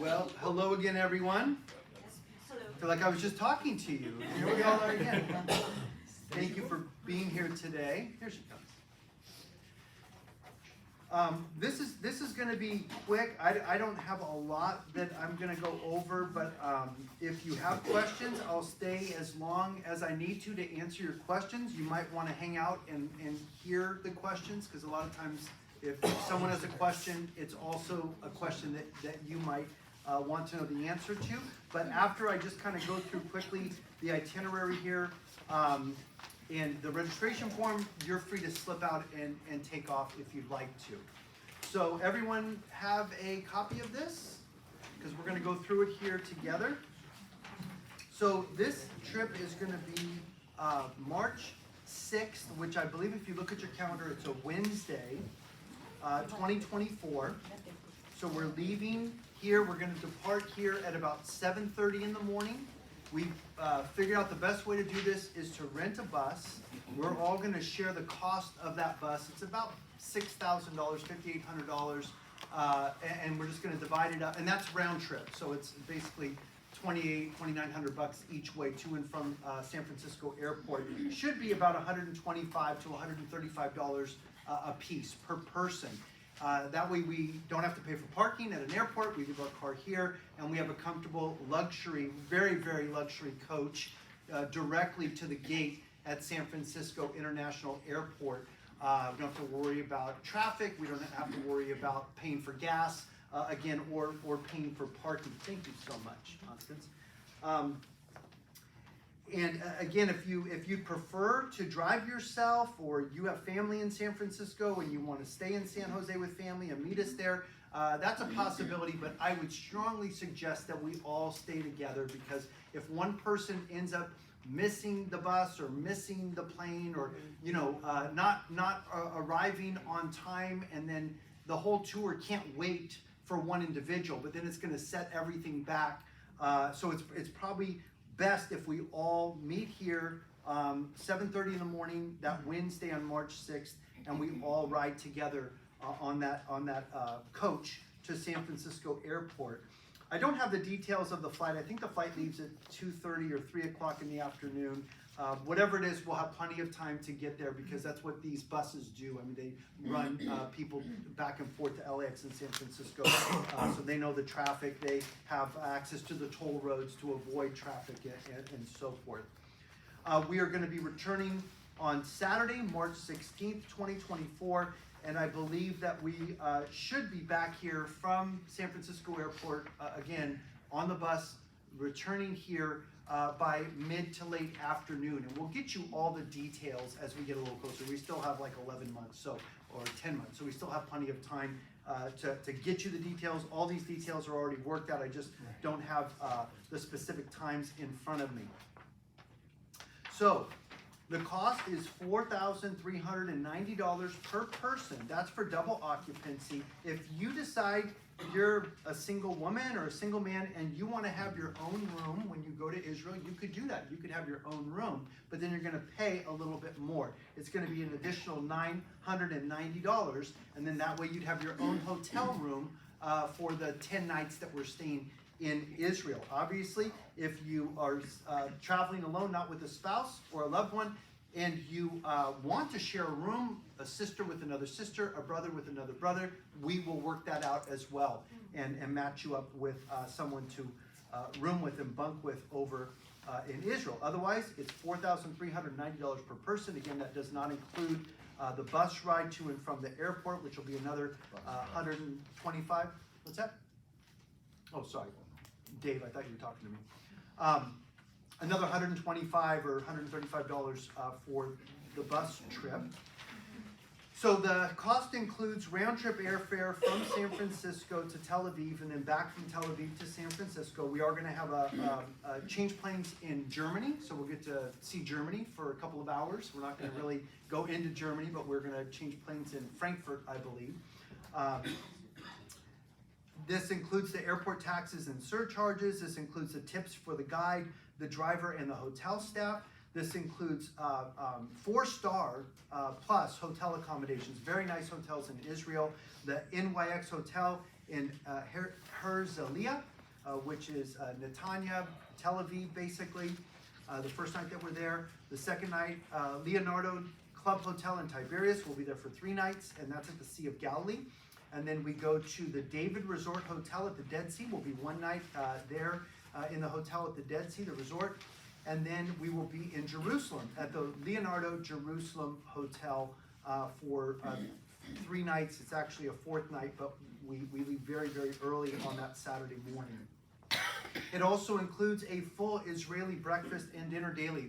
Well, hello again, everyone. I feel like I was just talking to you. Here we all are again. Thank you for being here today. Here she comes. This is going to be quick. I don't have a lot that I'm going to go over, but if you have questions, I'll stay as long as I need to answer your questions. You might want to hang out and hear the questions, because a lot of times if someone has a question, it's also a question that you might want to know the answer to. But after I just kind of go through quickly the itinerary here and the registration form, you're free to slip out and take off if you'd like to. So everyone have a copy of this, because we're going to go through it here together. So this trip is going to be March 6th, which I believe if you look at your calendar, it's a Wednesday, 2024. So we're leaving here. We're going to depart here at about 7:30 in the morning. We've figured out the best way to do this is to rent a bus. We're all going to share the cost of that bus. It's about $6,000, $5,800, and we're just going to divide it up. And that's round trip, so it's basically $2,900 each way to and from San Francisco Airport. It should be about $125 to $135 a piece per person. That way we don't have to pay for parking at an airport. We leave our car here, and we have a comfortable luxury, very, very luxury coach directly to the gate at San Francisco International Airport. We don't have to worry about traffic. We don't have to worry about paying for gas, again, or paying for parking. Thank you so much, Constance. And again, if you prefer to drive yourself, or you have family in San Francisco and you want to stay in San Jose with family and meet us there, that's a possibility, but I would strongly suggest that we all stay together, because if one person ends up missing the bus or missing the plane, or not arriving on time, and then the whole tour can't wait for one individual, but then it's going to set everything back. So it's probably best if we all meet here 7:30 in the morning that Wednesday on March 6th, and we all ride together on that coach to San Francisco Airport. I don't have the details of the flight. I think the flight leaves at 2:30 or 3 o'clock in the afternoon. Whatever it is, we'll have plenty of time to get there, because that's what these buses do. I mean, they run people back and forth to LAX and San Francisco, so they know the traffic. They have access to the toll roads to avoid traffic and so forth. We are going to be returning on Saturday, March 16th, 2024, and I believe that we should be back here from San Francisco Airport, again, on the bus, returning here by mid to late afternoon. And we'll get you all the details as we get a little closer. We still have like 11 months, or 10 months, so we still have plenty of time to get you the details. All these details are already worked out. I just don't have the specific times in front of me. So the cost is $4,390 per person. That's for double occupancy. If you decide you're a single woman or a single man and you want to have your own room when you go to Israel, you could do that. You could have your own room, but then you're going to pay a little bit more. It's going to be an additional $990, and then that way you'd have your own hotel room for the 10 nights that we're staying in Israel. Obviously, if you are traveling alone, not with a spouse or a loved one, and you want to share a room, a sister with another sister, a brother with another brother, we will work that out as well and match you up with someone to room with and bunk with over in Israel. Otherwise, it's $4,390 per person. Again, that does not include the bus ride to and from the airport, which will be another $125. What's that? Oh, sorry. Dave, I thought you were talking to me. Another $125 or $135 for the bus trip. So the cost includes round-trip airfare from San Francisco to Tel Aviv, and then back from Tel Aviv to San Francisco. We are going to have a change planes in Germany, so we'll get to see Germany for a couple of hours. We're not going to really go into Germany, but we're going to change planes in Frankfurt, I believe. This includes the airport taxes and surcharges. This includes the tips for the guide, the driver, and the hotel staff. This includes 4-star plus hotel accommodations, very nice hotels in Israel. The NYX Hotel in Herzliya, which is Netanya, Tel Aviv, basically. The first night that we're there. The second night, Leonardo Club Hotel in Tiberias. We'll be there for 3 nights, and that's at the Sea of Galilee. And then we go to the David Resort Hotel at the Dead Sea. We'll be 1 night there in the hotel at the Dead Sea, the resort. And then we will be in Jerusalem at the Leonardo Jerusalem Hotel for 3 nights. It's actually a 4th night, but we leave very, very early on that Saturday morning. It also includes a full Israeli breakfast and dinner daily.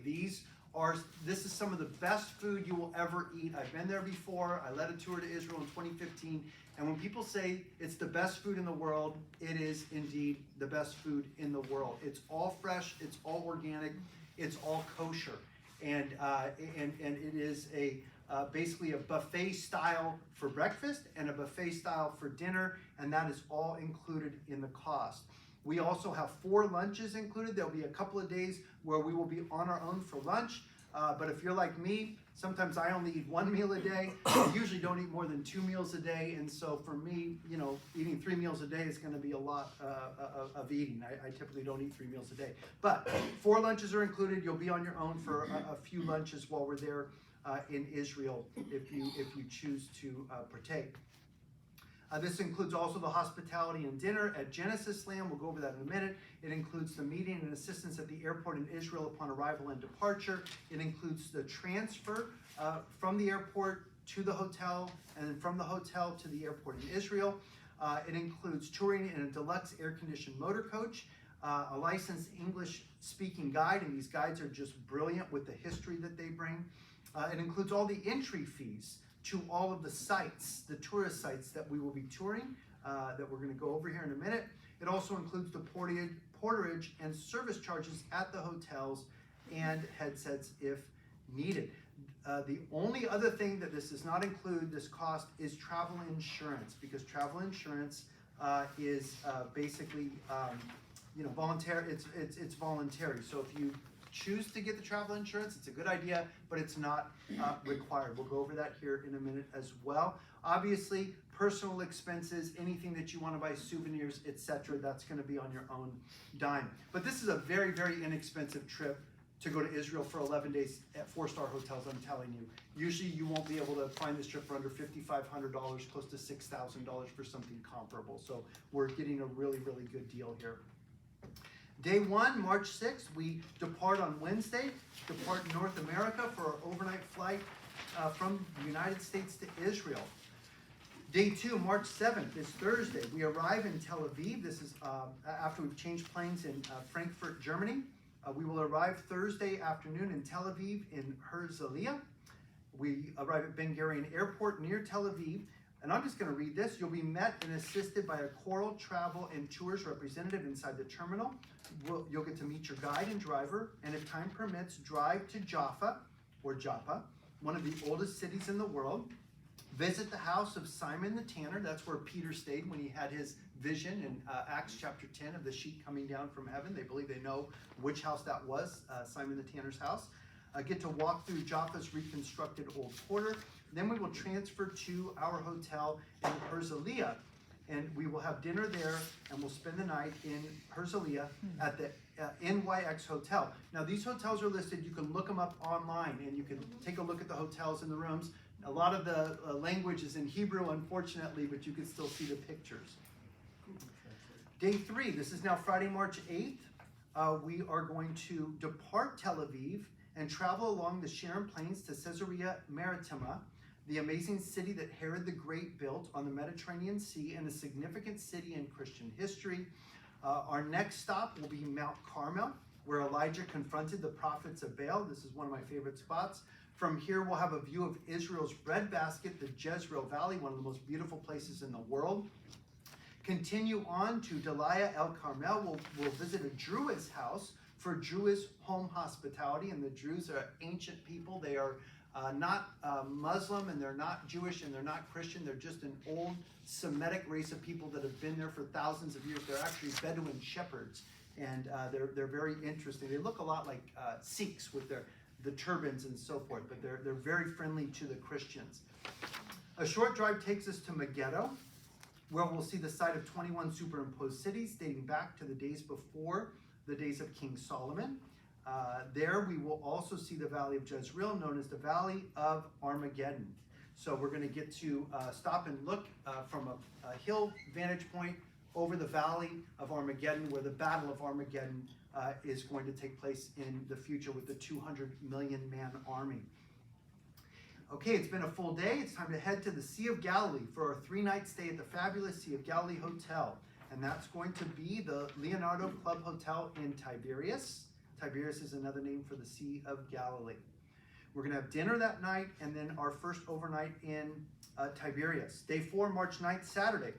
This is some of the best food you will ever eat. I've been there before. I led a tour to Israel in 2015. And when people say it's the best food in the world, it is indeed the best food in the world. It's all fresh, it's all organic, it's all kosher. And it is basically a buffet style for breakfast and a buffet style for dinner, and that is all included in the cost. We also have 4 lunches included. There'll be a couple of days where we will be on our own for lunch. But if you're like me, sometimes I only eat 1 meal a day. I usually don't eat more than 2 meals a day. And so for me, eating 3 meals a day is going to be a lot of eating. I typically don't eat 3 meals a day. But 4 lunches are included. You'll be on your own for a few lunches while we're there in Israel if you choose to partake. This includes also the hospitality and dinner at Genesis Land. We'll go over that in a minute. It includes the meeting and assistance at the airport in Israel upon arrival and departure. It includes the transfer from the airport to the hotel, and then from the hotel to the airport in Israel. It includes touring in a deluxe air-conditioned motor coach, a licensed English-speaking guide, and these guides are just brilliant with the history that they bring. It includes all the entry fees to all of the sites, the tourist sites that we will be touring, that we're going to go over here in a minute. It also includes the porterage and service charges at the hotels and headsets if needed. The only other thing that this does not include, this cost, is travel insurance, because travel insurance is basically voluntary. It's voluntary. So if you choose to get the travel insurance, it's a good idea, but it's not required. We'll go over that here in a minute as well. Obviously, personal expenses, anything that you want to buy, souvenirs, etc., that's going to be on your own dime. But this is a very, very inexpensive trip to go to Israel for 11 days at 4-star hotels, I'm telling you. Usually you won't be able to find this trip for under $5,500, close to $6,000 for something comparable. So we're getting a really, really good deal here. Day 1, March 6th, we depart on Wednesday, depart North America for our overnight flight from the United States to Israel. Day 2, March 7th, is Thursday. We arrive in Tel Aviv. This is after we've changed planes in Frankfurt, Germany. We will arrive Thursday afternoon in Tel Aviv in Herzliya. We arrive at Ben Gurion Airport near Tel Aviv. And I'm just going to read this. You'll be met and assisted by a Coral Travel and Tours representative inside the terminal. You'll get to meet your guide and driver, and if time permits, drive to Jaffa, one of the oldest cities in the world. Visit the house of Simon the Tanner. That's where Peter stayed when he had his vision in Acts chapter 10 of the sheet coming down from heaven. They believe they know which house that was, Simon the Tanner's house. Get to walk through Jaffa's reconstructed old quarter. Then we will transfer to our hotel in Herzliya, and we will have dinner there, and we'll spend the night in Herzliya at the NYX Hotel. Now, these hotels are listed. You can look them up online, and you can take a look at the hotels and the rooms. A lot of the language is in Hebrew, unfortunately, but you can still see the pictures. Day 3, this is now Friday, March 8th. We are going to depart Tel Aviv and travel along the Sharon Plains to Caesarea Maritima, the amazing city that Herod the Great built on the Mediterranean Sea and a significant city in Christian history. Our next stop will be Mount Carmel, where Elijah confronted the prophets of Baal. This is one of my favorite spots. From here, we'll have a view of Israel's breadbasket, the Jezreel Valley, one of the most beautiful places in the world. Continue on to Delia El Carmel. We'll visit a Druid's house for Druids home hospitality, and the Druze are ancient people. They are not Muslim, and they're not Jewish, and they're not Christian. They're just an old Semitic race of people that have been there for thousands of years. They're actually Bedouin shepherds, and they're very interesting. They look a lot like Sikhs with the turbans and so forth, but they're very friendly to the Christians. A short drive takes us to Megiddo. where we'll see the site of 21 superimposed cities dating back to the days before the days of King Solomon. There we will also see the Valley of Jezreel, known as the Valley of Armageddon. So we're going to get to stop and look from a hill vantage point over the Valley of Armageddon, where the Battle of Armageddon is going to take place in the future with the 200 million man army. Okay, it's been a full day. It's time to head to the Sea of Galilee for our 3-night stay at the fabulous Sea of Galilee Hotel. And that's going to be the Leonardo Club Hotel in Tiberias. Tiberias is another name for the Sea of Galilee. We're going to have dinner that night and then our first overnight in Tiberias. Day 4, March 9th, Saturday.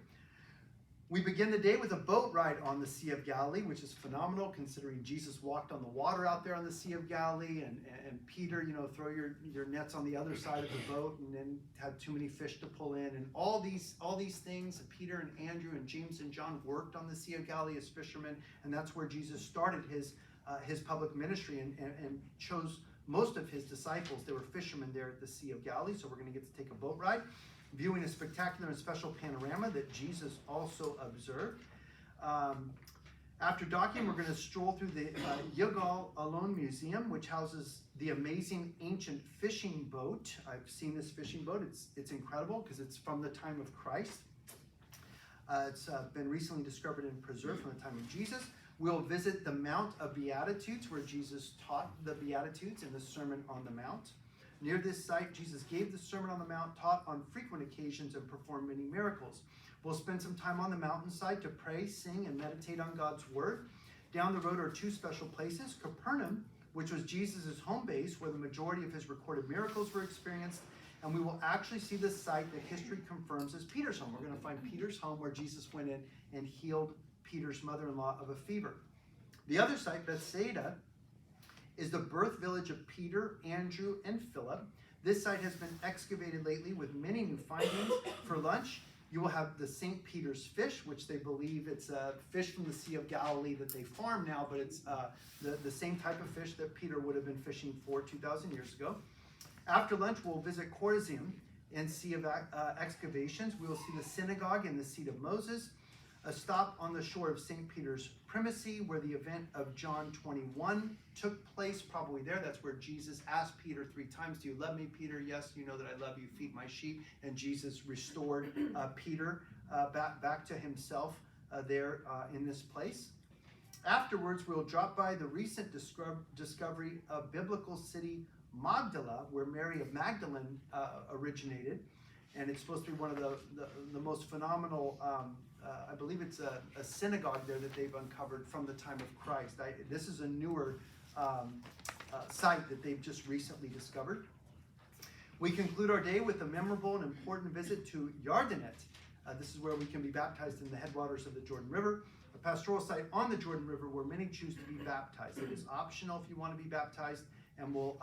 We begin the day with a boat ride on the Sea of Galilee, which is phenomenal considering Jesus walked on the water out there on the Sea of Galilee, and Peter, throw your nets on the other side of the boat and then had too many fish to pull in, and all these things. Peter and Andrew and James and John worked on the Sea of Galilee as fishermen, and that's where Jesus started his public ministry and chose most of his disciples. They were fishermen there at the Sea of Galilee, so we're going to get to take a boat ride, viewing a spectacular and special panorama that Jesus also observed. After docking, we're going to stroll through the Yigal Allon Museum, which houses the amazing ancient fishing boat. I've seen this fishing boat. It's incredible because it's from the time of Christ. It's been recently discovered and preserved from the time of Jesus. We'll visit the Mount of Beatitudes, where Jesus taught the Beatitudes in the Sermon on the Mount. Near this site, Jesus gave the Sermon on the Mount, taught on frequent occasions, and performed many miracles. We'll spend some time on the mountainside to pray, sing, and meditate on God's Word. Down the road are 2 special places: Capernaum, which was Jesus' home base, where the majority of his recorded miracles were experienced, and we will actually see the site that history confirms as Peter's home. We're going to find Peter's home, where Jesus went in and healed Peter's mother-in-law of a fever. The other site, Bethsaida, is the birth village of Peter, Andrew, and Philip. This site has been excavated lately with many new findings. For lunch, you will have the St. Peter's fish, which they believe it's a fish from the Sea of Galilee that they farm now, but it's the same type of fish that Peter would have been fishing for 2,000 years ago. After lunch, we'll visit Chorazim and Sea of Excavations. We will see the synagogue and the seat of Moses. A stop on the shore of St. Peter's Primacy, where the event of John 21 took place, probably there. That's where Jesus asked Peter 3 times, "Do you love me, Peter?" "Yes, you know that I love you. Feed my sheep." And Jesus restored Peter back to himself there in this place. Afterwards, we'll drop by the recent discovery of biblical city Magdala, where Mary of Magdalene originated. And it's supposed to be one of the most phenomenal, I believe it's a synagogue there that they've uncovered from the time of Christ. This is a newer site that they've just recently discovered. We conclude our day with a memorable and important visit to Yardenit. This is where we can be baptized in the headwaters of the Jordan River, a pastoral site on the Jordan River where many choose to be baptized. It is optional if you want to be baptized. And we'll,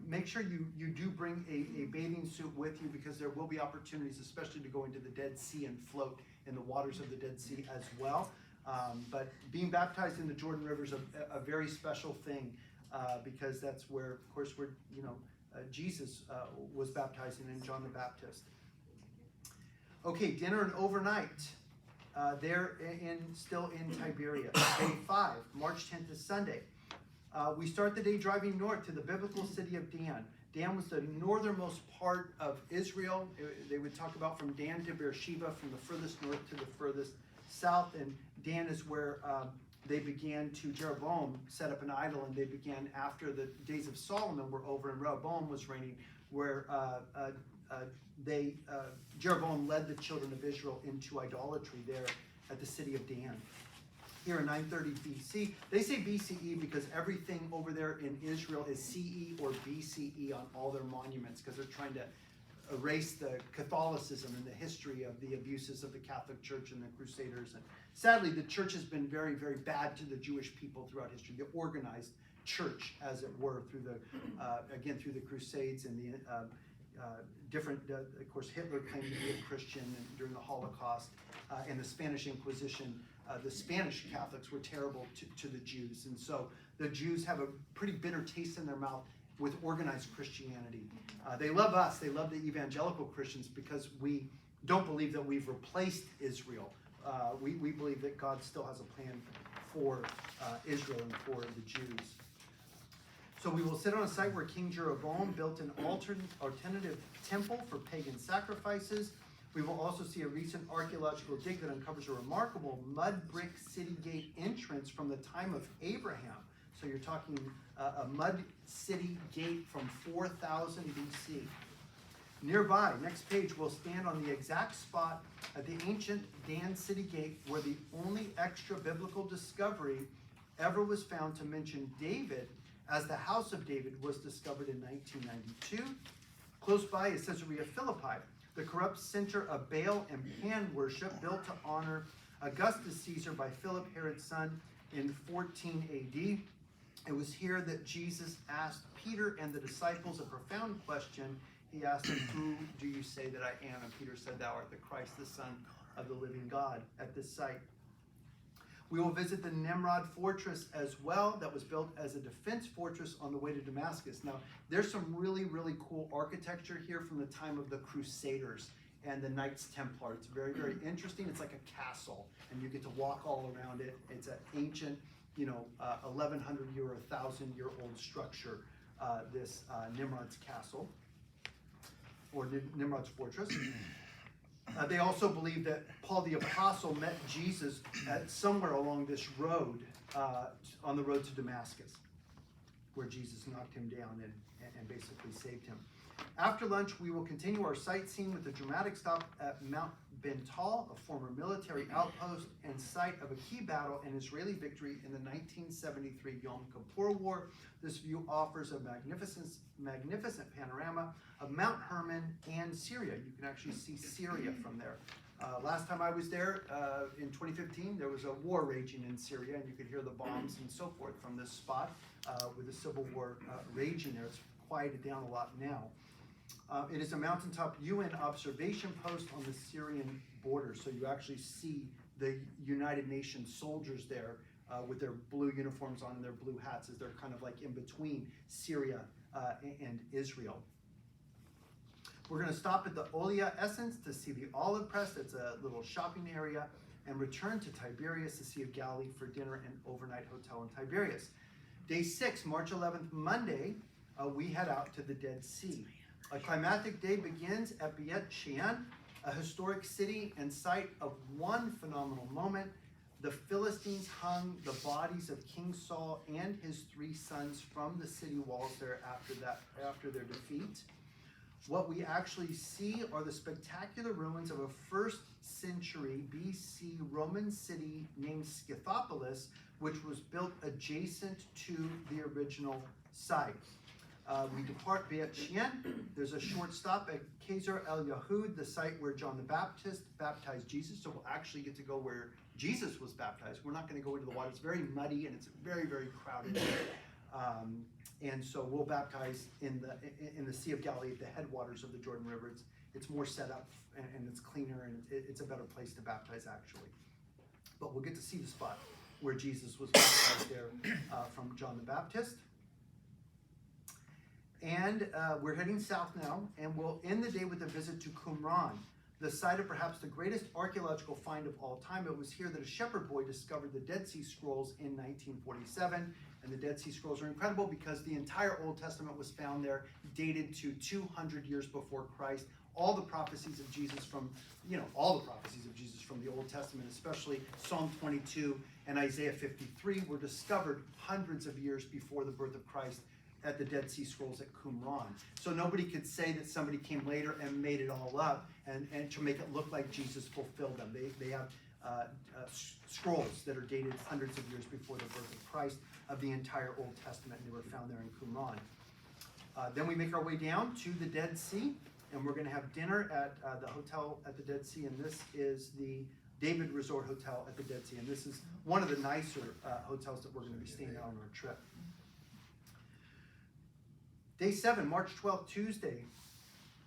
make sure you do bring a bathing suit with you, because there will be opportunities, especially to go into the Dead Sea and float in the waters of the Dead Sea as well. But being baptized in the Jordan River is a very special thing, because that's where, of course, Jesus was baptized in, and John the Baptist. Okay, dinner and overnight. There still in Tiberias. Day 5, March 10th is Sunday. We start the day driving north to the biblical city of Dan. Dan was the northernmost part of Israel. They would talk about from Dan to Beersheba, from the furthest north to the furthest south. And Dan is where they began to, Jeroboam set up an idol, and they began after the days of Solomon were over and Rehoboam was reigning, where Jeroboam led the children of Israel into idolatry there at the city of Dan. Here in 930 BC. They say BCE because everything over there in Israel is CE or BCE on all their monuments, because they're trying to erase the Catholicism and the history of the abuses of the Catholic Church and the Crusaders. And sadly, the church has been very, very bad to the Jewish people throughout history. The organized church, as it were, through the Crusades and the of course, Hitler claimed to be a Christian during the Holocaust and the Spanish Inquisition. The Spanish Catholics were terrible to the Jews, and so the Jews have a pretty bitter taste in their mouth with organized Christianity. They love us. They love the evangelical Christians because we don't believe that we've replaced Israel. We believe that God still has a plan for Israel and for the Jews. So we will sit on a site where King Jeroboam built an alternative temple for pagan sacrifices. We will also see a recent archaeological dig that uncovers a remarkable mud brick city gate entrance from the time of Abraham. So you're talking a mud city gate from 4000 BC. Nearby, next page, we'll stand on the exact spot at the ancient Dan city gate where the only extra biblical discovery ever was found to mention David, as the house of David was discovered in 1992. Close by is Caesarea Philippi, the corrupt center of Baal and Pan worship built to honor Augustus Caesar by Philip, Herod's son, in 14 AD. It was here that Jesus asked Peter and the disciples a profound question. He asked them, "Who do you say that I am?" And Peter said, "Thou art the Christ, the Son of the living God," at this site. We will visit the Nimrod fortress as well, that was built as a defense fortress on the way to Damascus. Now, there's some really, really cool architecture here from the time of the Crusaders and the Knights Templar. It's very, very interesting. It's like a castle, and you get to walk all around it. It's an ancient, 1100-year or 1000-year-old structure, this Nimrod's castle, or Nimrod's fortress. They also believe that Paul the Apostle met Jesus somewhere along this road, on the road to Damascus, where Jesus knocked him down and basically saved him. After lunch, we will continue our sightseeing with a dramatic stop at Mount Bental, a former military outpost and site of a key battle and Israeli victory in the 1973 Yom Kippur War. This view offers a magnificent panorama of Mount Hermon and Syria. You can actually see Syria from there. Last time I was there, in 2015, there was a war raging in Syria, and you could hear the bombs and so forth from this spot with the civil war raging there. It's quieted down a lot now. It is a mountaintop UN observation post on the Syrian border, so you actually see the United Nations soldiers there with their blue uniforms on and their blue hats, as they're kind of like in between Syria and Israel. We're going to stop at the Olia Essence to see the olive press. It's a little shopping area, and return to Tiberias, the Sea of Galilee, for dinner and overnight hotel in Tiberias. Day 6, March 11th, Monday, we head out to the Dead Sea. A climactic day begins at Beit Shean, a historic city and site of one phenomenal moment. The Philistines hung the bodies of King Saul and his 3 sons from the city walls there after their defeat. What we actually see are the spectacular ruins of a 1st century BC Roman city named Scythopolis, which was built adjacent to the original site. We depart Beit Shean. There's a short stop at Qasr El Yahud, the site where John the Baptist baptized Jesus. So we'll actually get to go where Jesus was baptized. We're not going to go into the water. It's very muddy and it's very, very crowded. And so we'll baptize in the Sea of Galilee at the headwaters of the Jordan River. It's more set up and it's cleaner, and it's a better place to baptize actually. But we'll get to see the spot where Jesus was baptized there from John the Baptist. And we're heading south now, and we'll end the day with a visit to Qumran, the site of perhaps the greatest archaeological find of all time. It was here that a shepherd boy discovered the Dead Sea Scrolls in 1947. And the Dead Sea Scrolls are incredible because the entire Old Testament was found there, dated to 200 years before Christ. All the prophecies of Jesus from the Old Testament, especially Psalm 22 and Isaiah 53, were discovered hundreds of years before the birth of Christ at the Dead Sea Scrolls at Qumran. So nobody could say that somebody came later and made it all up and to make it look like Jesus fulfilled them. They have scrolls that are dated hundreds of years before the birth of Christ of the entire Old Testament, and they were found there in Qumran. Then we make our way down to the Dead Sea, and we're going to have dinner at the hotel at the Dead Sea, and this is the David Resort Hotel at the Dead Sea, and this is one of the nicer hotels that we're going to be staying at on our trip. Day 7, March 12th, Tuesday.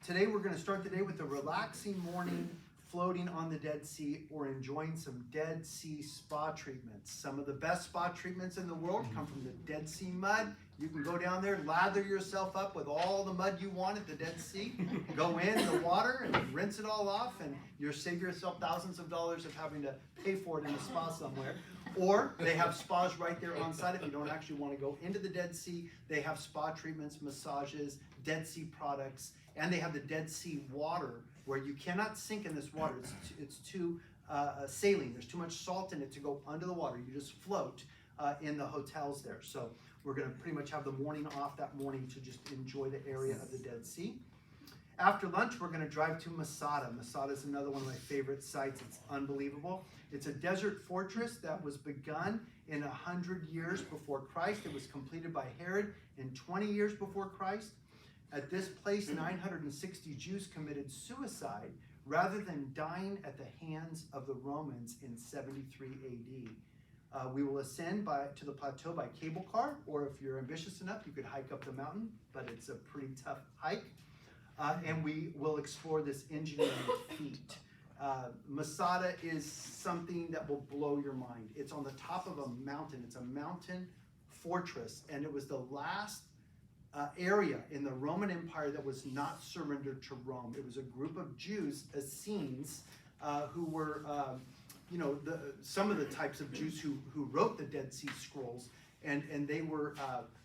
Today we're going to start the day with a relaxing morning floating on the Dead Sea, or enjoying some Dead Sea spa treatments. Some of the best spa treatments in the world come from the Dead Sea mud. You can go down there, lather yourself up with all the mud you want at the Dead Sea, go in the water and rinse it all off, and you'll save yourself thousands of dollars of having to pay for it in a spa somewhere. Or they have spas right there on site if you don't actually want to go into the Dead Sea. They have spa treatments, massages, Dead Sea products, and they have the Dead Sea water, where you cannot sink in this water. It's too saline. There's too much salt in it to go under the water. You just float in the hotels there. So we're going to pretty much have the morning off that morning to just enjoy the area of the Dead Sea. After lunch, we're going to drive to Masada. Masada is another one of my favorite sites. It's unbelievable. It's a desert fortress that was begun in 100 years before Christ. It was completed by Herod in 20 years before Christ. At this place, 960 Jews committed suicide rather than dying at the hands of the Romans in 73 AD. We will ascend to the plateau by cable car, or if you're ambitious enough, you could hike up the mountain, but it's a pretty tough hike. And we will explore this engineering feat. Masada is something that will blow your mind. It's on the top of a mountain. It's a mountain fortress, and it was the last area in the Roman Empire that was not surrendered to Rome. It was a group of Jews, Essenes, who were, some of the types of Jews who wrote the Dead Sea Scrolls, and they were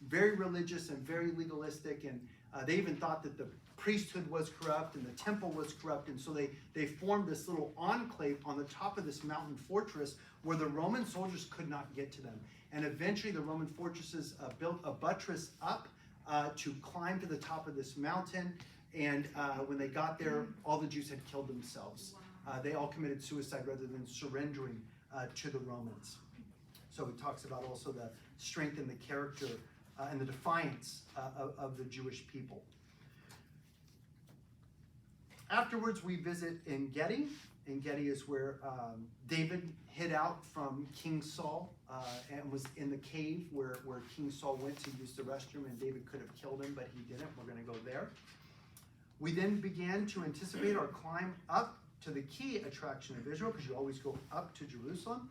very religious and very legalistic, and they even thought that the priesthood was corrupt and the temple was corrupt, and so they formed this little enclave on the top of this mountain fortress where the Roman soldiers could not get to them. And eventually the Roman fortresses built a buttress up to climb to the top of this mountain, and when they got there, all the Jews had killed themselves. They all committed suicide rather than surrendering to the Romans. So it talks about also the strength and the character and the defiance of the Jewish people. Afterwards, we visit En-Gedi. En-Gedi is where David hid out from King Saul and was in the cave where King Saul went to use the restroom, and David could have killed him, but he didn't. We're going to go there. We then began to anticipate our climb up to the key attraction of Israel, because you always go up to Jerusalem,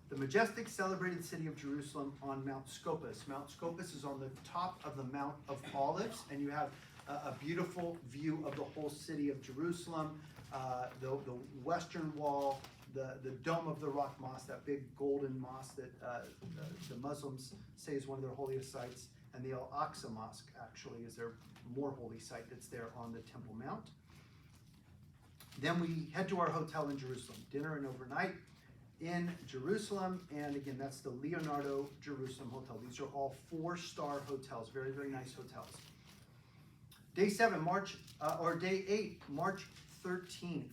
the majestic celebrated city of Jerusalem on Mount Scopus. Mount Scopus is on the top of the Mount of Olives, and you have a beautiful view of the whole city of Jerusalem, the western wall, the Dome of the Rock Mosque, that big golden mosque that the Muslims say is one of their holiest sites, and the Al-Aqsa Mosque actually is their more holy site that's there on the Temple Mount. Then we head to our hotel in Jerusalem, dinner and overnight in Jerusalem, and again, that's the Leonardo Jerusalem Hotel. These are all 4-star hotels, very, very nice hotels. Day 8, March 13th.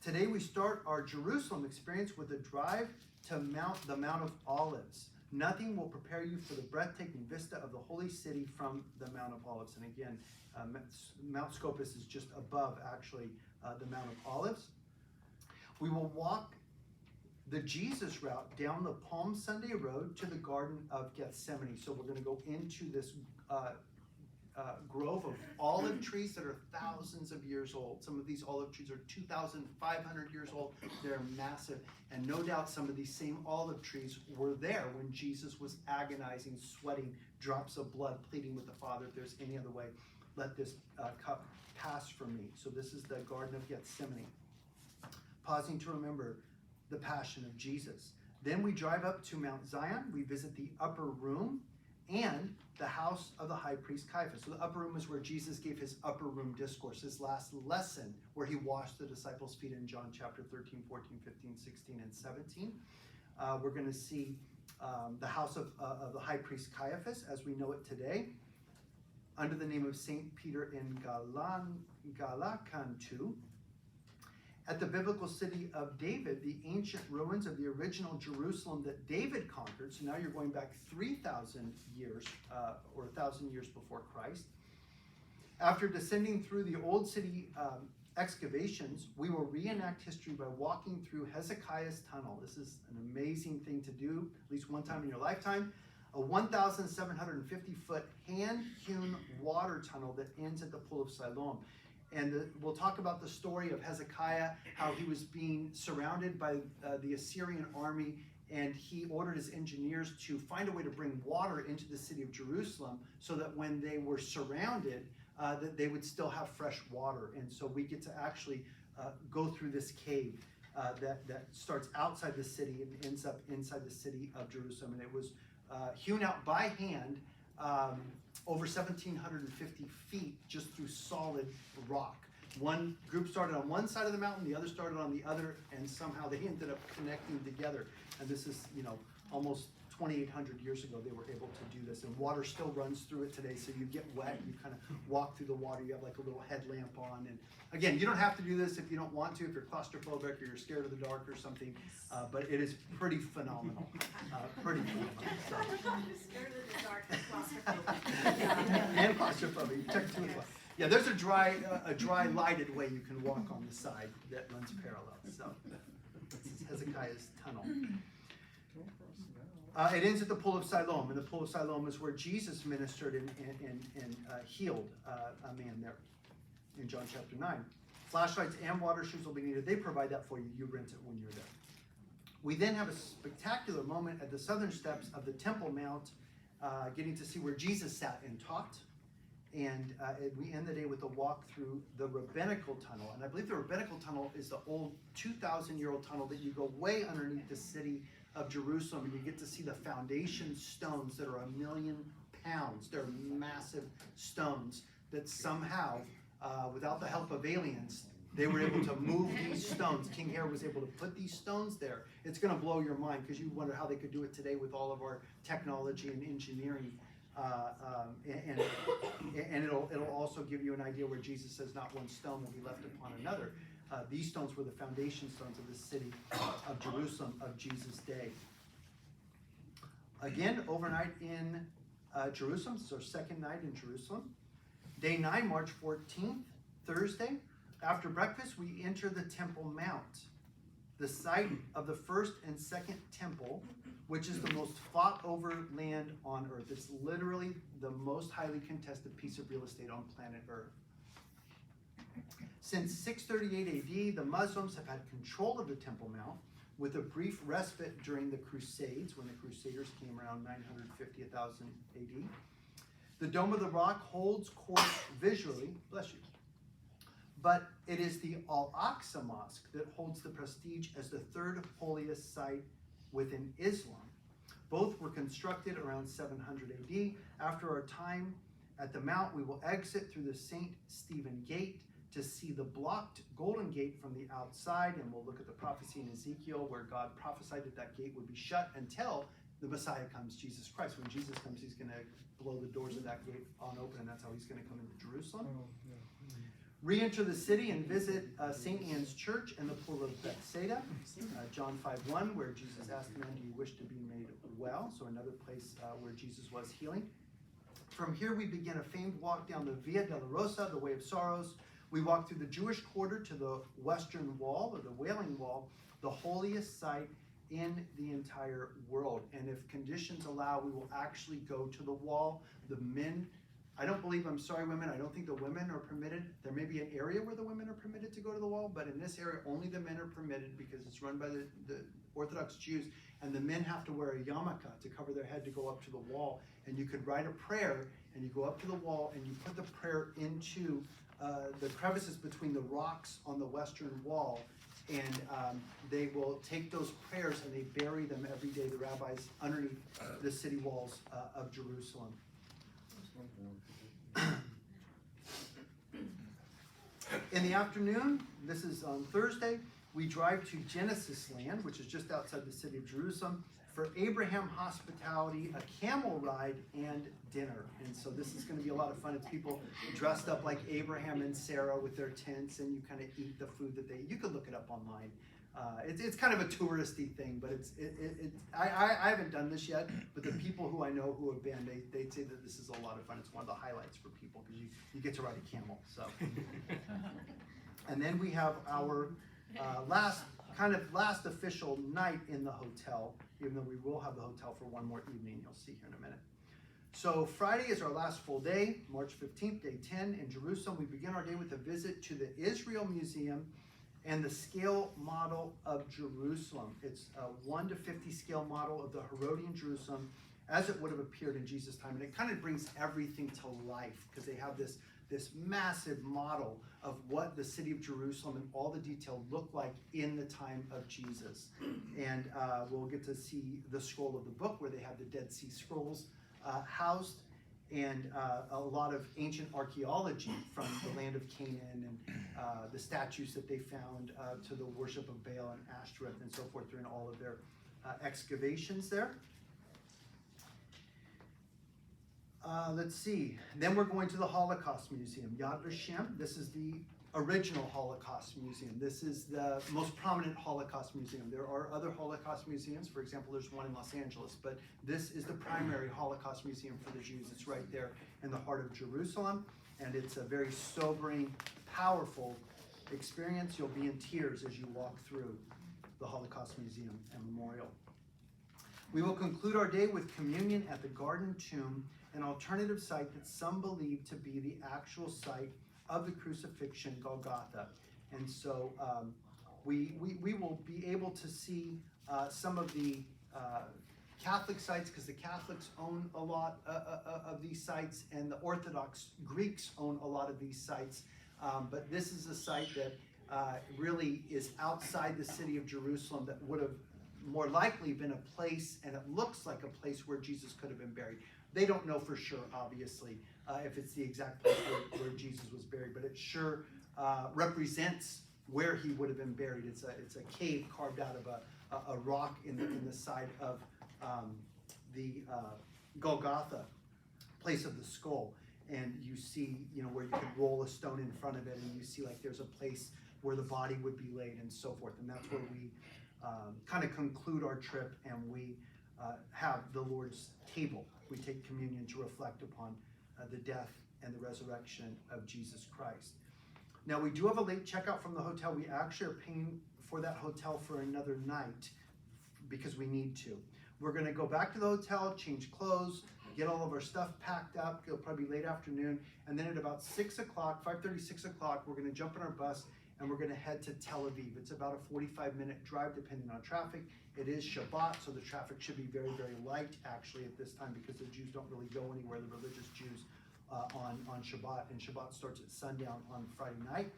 Today we start our Jerusalem experience with a drive to the Mount of Olives. Nothing will prepare you for the breathtaking vista of the holy city from the Mount of Olives. And again, Mount Scopus is just above, actually, the Mount of Olives. We will walk the Jesus route down the Palm Sunday Road to the Garden of Gethsemane. So we're going to go into this grove of olive trees that are thousands of years old. Some of these olive trees are 2,500 years old. They're massive. And no doubt some of these same olive trees were there when Jesus was agonizing, sweating drops of blood, pleading with the Father, if there's any other way, let this cup pass from me. So this is the Garden of Gethsemane. Pausing to remember the passion of Jesus. Then we drive up to Mount Zion. We visit the upper room and the house of the high priest Caiaphas. So the upper room is where Jesus gave his upper room discourse, his last lesson, where he washed the disciples' feet in John chapter 13, 14, 15, 16, and 17. We're going to see the house of the high priest Caiaphas as we know it today, under the name of St. Peter in Galakantu. At the biblical city of David, the ancient ruins of the original Jerusalem that David conquered. So now you're going back 3,000 years or 1,000 years before Christ. After descending through the old city excavations, we will reenact history by walking through Hezekiah's tunnel. This is an amazing thing to do, at least one time in your lifetime. A 1,750-foot hand-hewn water tunnel that ends at the Pool of Siloam. And we'll talk about the story of Hezekiah, how he was being surrounded by the Assyrian army, and he ordered his engineers to find a way to bring water into the city of Jerusalem so that when they were surrounded, that they would still have fresh water. And so we get to actually go through this cave that starts outside the city and ends up inside the city of Jerusalem. And it was hewn out by hand over 1,750 feet just through solid rock. One group started on one side of the mountain, the other started on the other, and somehow they ended up connecting together. And this is, almost 2,800 years ago they were able to do this. And water still runs through it today, so you get wet, you kind of walk through the water, you have like a little headlamp on. And again, you don't have to do this if you don't want to, if you're claustrophobic or you're scared of the dark or something, but it is pretty phenomenal. Pretty phenomenal. Scared of the dark and claustrophobic. And claustrophobic. You check two as well. Yeah, there's a dry lighted way you can walk on the side that runs parallel. So this is Hezekiah's tunnel. It ends at the Pool of Siloam, and the Pool of Siloam is where Jesus ministered and healed a man there in John chapter 9. Flashlights and water shoes will be needed. They provide that for you. You rent it when you're there. We then have a spectacular moment at the southern steps of the Temple Mount, getting to see where Jesus sat and taught. And we end the day with a walk through the Rabbinical Tunnel. And I believe the Rabbinical Tunnel is the old 2,000-year-old tunnel that you go way underneath the city of Jerusalem, and you get to see the foundation stones that are 1,000,000 pounds. They're massive stones that somehow, without the help of aliens, they were able to move these stones. King Herod was able to put these stones there. It's going to blow your mind because you wonder how they could do it today with all of our technology and engineering. And it'll also give you an idea where Jesus says not one stone will be left upon another. These stones were the foundation stones of the city of Jerusalem of Jesus' day. Again, overnight in Jerusalem. This is our second night in Jerusalem. Day 9, March 14th, Thursday. After breakfast, we enter the Temple Mount, the site of the first and second temple, which is the most fought over land on earth. It's literally the most highly contested piece of real estate on planet Earth. Since 638 AD, the Muslims have had control of the Temple Mount, with a brief respite during the Crusades, when the Crusaders came around 950, 1000 AD. The Dome of the Rock holds court visually, bless you, but it is the Al-Aqsa Mosque that holds the prestige as the third holiest site within Islam. Both were constructed around 700 AD. After our time at the Mount, we will exit through the St. Stephen Gate to see the blocked Golden Gate from the outside, and we'll look at the prophecy in Ezekiel where God prophesied that that gate would be shut until the Messiah comes, Jesus Christ. When Jesus comes, he's going to blow the doors of that gate on open, and that's how he's going to come into Jerusalem. Re-enter the city and visit St. Anne's Church and the Pool of Bethsaida, John 5:1, where Jesus asked the man, do you wish to be made well? So another place where Jesus was healing. From here, we begin a famed walk down the Via Dolorosa, the Way of Sorrows. We walk through the Jewish quarter to the Western Wall, or the Wailing Wall, the holiest site in the entire world. And if conditions allow, we will actually go to the wall. The men, I don't believe, I'm sorry women, I don't think the women are permitted. There may be an area where the women are permitted to go to the wall, but in this area, only the men are permitted because it's run by the Orthodox Jews, and the men have to wear a yarmulke to cover their head to go up to the wall. And you could write a prayer, and you go up to the wall, and you put the prayer into the crevices between the rocks on the western wall, and they will take those prayers and they bury them every day, the rabbis, underneath the city walls of Jerusalem. In the afternoon, this is on Thursday, we drive to Genesis Land, which is just outside the city of Jerusalem, for Abraham hospitality, a camel ride, and dinner. And so this is going to be a lot of fun. It's people dressed up like Abraham and Sarah with their tents, and you kind of eat the food that you could look it up online. It's kind of a touristy thing, but I haven't done this yet, but the people who I know who have been, they'd say that this is a lot of fun. It's one of the highlights for people because you get to ride a camel. So, and then we have our last official night in the hotel, even though we will have the hotel for one more evening. You'll see here in a minute. So Friday is our last full day, March 15th, day 10 in Jerusalem. We begin our day with a visit to the Israel Museum and the scale model of Jerusalem. It's a 1 to 50 scale model of the Herodian Jerusalem as it would have appeared in Jesus' time. And it kind of brings everything to life because they have this massive model of what the city of Jerusalem and all the detail looked like in the time of Jesus. And we'll get to see the scroll of the book where they have the Dead Sea Scrolls housed, and a lot of ancient archaeology from the land of Canaan and the statues that they found to the worship of Baal and Ashtoreth and so forth during all of their excavations there. Let's see. Then we're going to the Holocaust Museum, Yad Vashem. This is the original Holocaust Museum. This is the most prominent Holocaust museum. There are other Holocaust museums. For example, there's one in Los Angeles, but this is the primary Holocaust museum for the Jews. It's right there in the heart of Jerusalem, and it's a very sobering, powerful experience. You'll be in tears as you walk through the Holocaust Museum and Memorial. We will conclude our day with communion at the Garden Tomb, an alternative site that some believe to be the actual site of the crucifixion, Golgotha. And so we will be able to see some of the Catholic sites, because the Catholics own a lot of these sites, and the Orthodox Greeks own a lot of these sites. But this is a site that really is outside the city of Jerusalem that would have more likely been a place, and it looks like a place where Jesus could have been buried. They don't know for sure, obviously, if it's the exact place where Jesus was buried, but it sure represents where he would have been buried. It's a cave carved out of a rock in the side of the Golgotha, place of the skull. And you see, where you can roll a stone in front of it, and you see like there's a place where the body would be laid and so forth. And that's where we kind of conclude our trip, and we have the Lord's table. We take communion to reflect upon the death and the resurrection of Jesus Christ. Now, we do have a late checkout from the hotel. We actually are paying for that hotel for another night because we need to. We're going to go back to the hotel, change clothes, get all of our stuff packed up. It'll probably be late afternoon. And then at about 6 o'clock, 5:30, 6 o'clock, we're going to jump in our bus and we're going to head to Tel Aviv. It's about a 45-minute drive depending on traffic. It is Shabbat, so the traffic should be very, very light actually at this time because the Jews don't really go anywhere, the religious Jews, on Shabbat, and Shabbat starts at sundown on Friday night.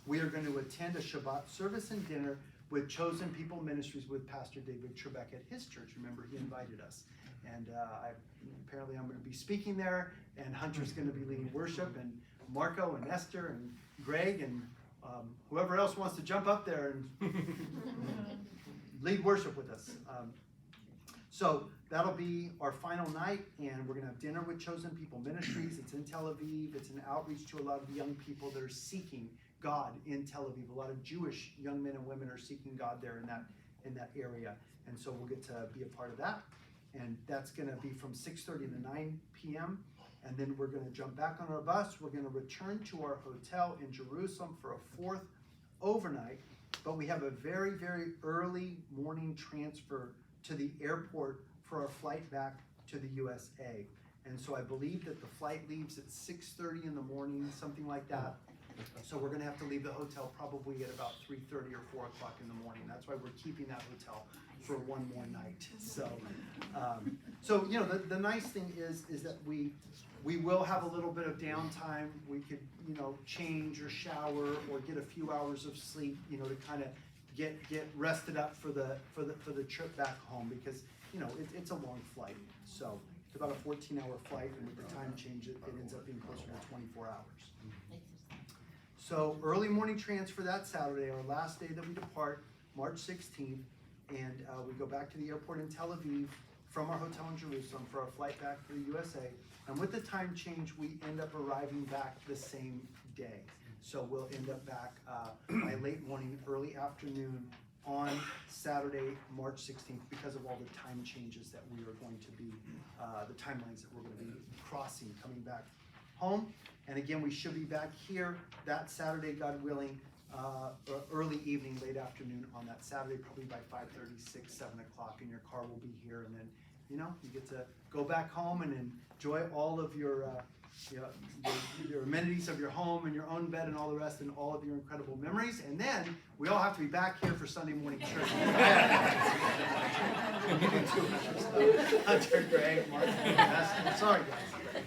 We are going to attend a Shabbat service and dinner with Chosen People Ministries with Pastor David Trebek at his church. Remember, he invited us. And apparently I'm going to be speaking there, and Hunter's going to be leading worship, and Marco and Esther and Greg and whoever else wants to jump up there and lead worship with us. So that'll be our final night, and we're going to have dinner with Chosen People Ministries. It's in Tel Aviv. It's an outreach to a lot of the young people that are seeking God in Tel Aviv. A lot of Jewish young men and women are seeking God there in that area, and so we'll get to be a part of that. And that's going to be from 6:30 to 9 p.m. And then we're going to jump back on our bus. We're going to return to our hotel in Jerusalem for a fourth overnight. But we have a very, very early morning transfer to the airport for our flight back to the USA. And so I believe that the flight leaves at 6:30 in the morning, something like that. So we're going to have to leave the hotel probably at about 3:30 or 4 o'clock in the morning. That's why we're keeping that hotel for one more night. So, the nice thing is that we will have a little bit of downtime. We could, change or shower or get a few hours of sleep, to kind of get rested up for the trip back home because, it's a long flight. So it's about a 14-hour flight, and with the time change, it ends up being closer to 24 hours. So early morning transfer that Saturday, our last day that we depart, March 16th, and we go back to the airport in Tel Aviv from our hotel in Jerusalem for our flight back to the USA. And with the time change, we end up arriving back the same day. So we'll end up back by late morning, early afternoon on Saturday, March 16th, because of all the time changes that we are going to be, the timelines that we're going to be crossing, coming back home. And again, we should be back here that Saturday, God willing, early evening, late afternoon on that Saturday, probably by 5:30, 6, 7 o'clock, and your car will be here. And then, You know, you get to go back home and enjoy all of your your amenities of your home and your own bed and all the rest and all of your incredible memories. And then we all have to be back here for Sunday morning church. Hunter, Greg, Mark, sorry guys.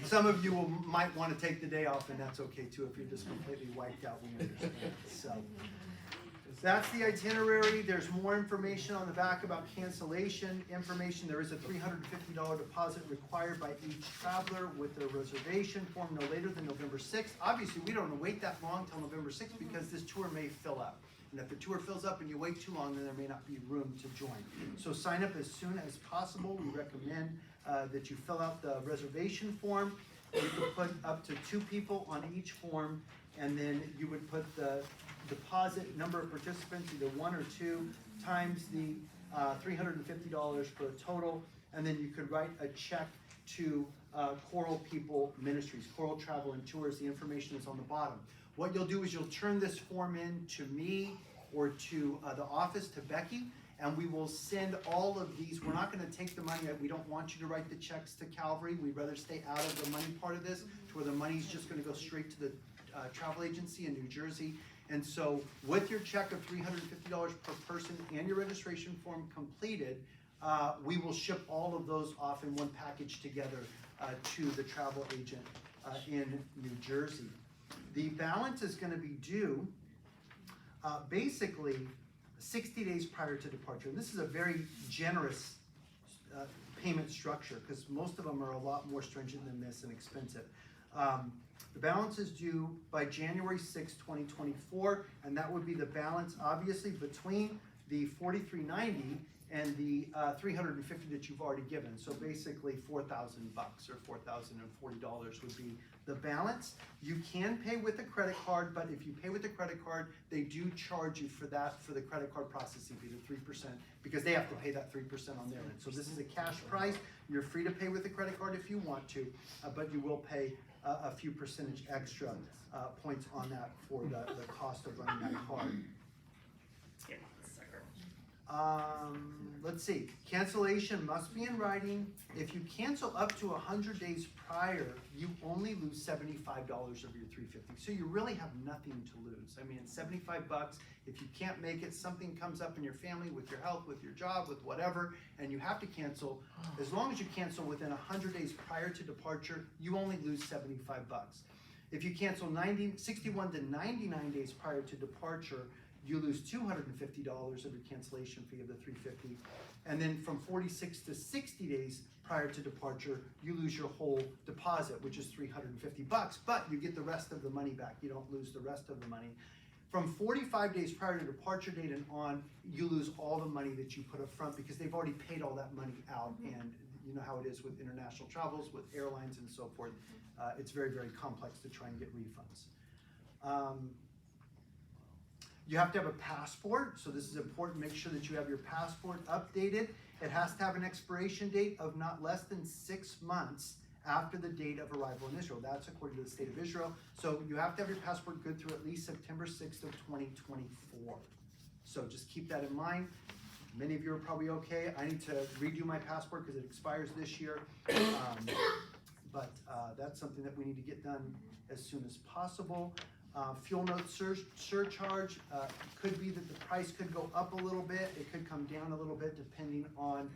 Some of you might want to take the day off, and that's okay too if you're just completely wiped out. We understand. So that's the itinerary. There's more information on the back about cancellation information. There is a $350 deposit required by each traveler with their reservation form no later than November 6th. Obviously, we don't want to wait that long till November 6th because this tour may fill up. And if the tour fills up and you wait too long, then there may not be room to join. So sign up as soon as possible. We recommend that you fill out the reservation form. You could put up to 2 people on each form, and then you would put the deposit number of participants, either 1 or 2, times the $350 for a total, and then you could write a check to Coral People Ministries, Coral Travel and Tours. The information is on the bottom. What you'll do is you'll turn this form in to me or to the office, to Becky, and we will send all of these. We're not going to take the money. We don't want you to write the checks to Calvary. We'd rather stay out of the money part of this, to where the money's just going to go straight to the travel agency in New Jersey. And so with your check of $350 per person and your registration form completed, we will ship all of those off in one package together to the travel agent in New Jersey. The balance is going to be due basically 60 days prior to departure. And this is a very generous payment structure because most of them are a lot more stringent than this and expensive. The balance is due by January 6, 2024, and that would be the balance, obviously, between the $4,390 and the $350 that you've already given. So basically $4,000 or $4,040 would be the balance. You can pay with a credit card, but if you pay with a credit card, they do charge you for that, for the credit card processing fee, the 3%, because they have to pay that 3% on their end. So this is a cash price. You're free to pay with a credit card if you want to, but you will pay a few percentage extra points on that for the cost of running that card. Let's see. Cancellation must be in writing. If you cancel up to 100 days prior, you only lose $75 of your $350. So you really have nothing to lose. I mean, it's $75. If you can't make it, something comes up in your family, with your health, with your job, with whatever, and you have to cancel. As long as you cancel within 100 days prior to departure, you only lose $75. If you cancel 61 to 99 days prior to departure, you lose $250 of your cancellation fee of the $350, and then from 46 to 60 days prior to departure, you lose your whole deposit, which is $350, but you get the rest of the money back. You don't lose the rest of the money. From 45 days prior to departure date and on, you lose all the money that you put up front because they've already paid all that money out, and you know how it is with international travels, with airlines and so forth. It's very, very complex to try and get refunds. You have to have a passport, so this is important. Make sure that you have your passport updated. It has to have an expiration date of not less than 6 months after the date of arrival in Israel. That's according to the state of Israel. So you have to have your passport good through at least September 6th of 2024. So just keep that in mind. Many of you are probably okay. I need to redo my passport because it expires this year. But that's something that we need to get done as soon as possible. Fuel note surcharge could be that the price could go up a little bit. It could come down a little bit depending on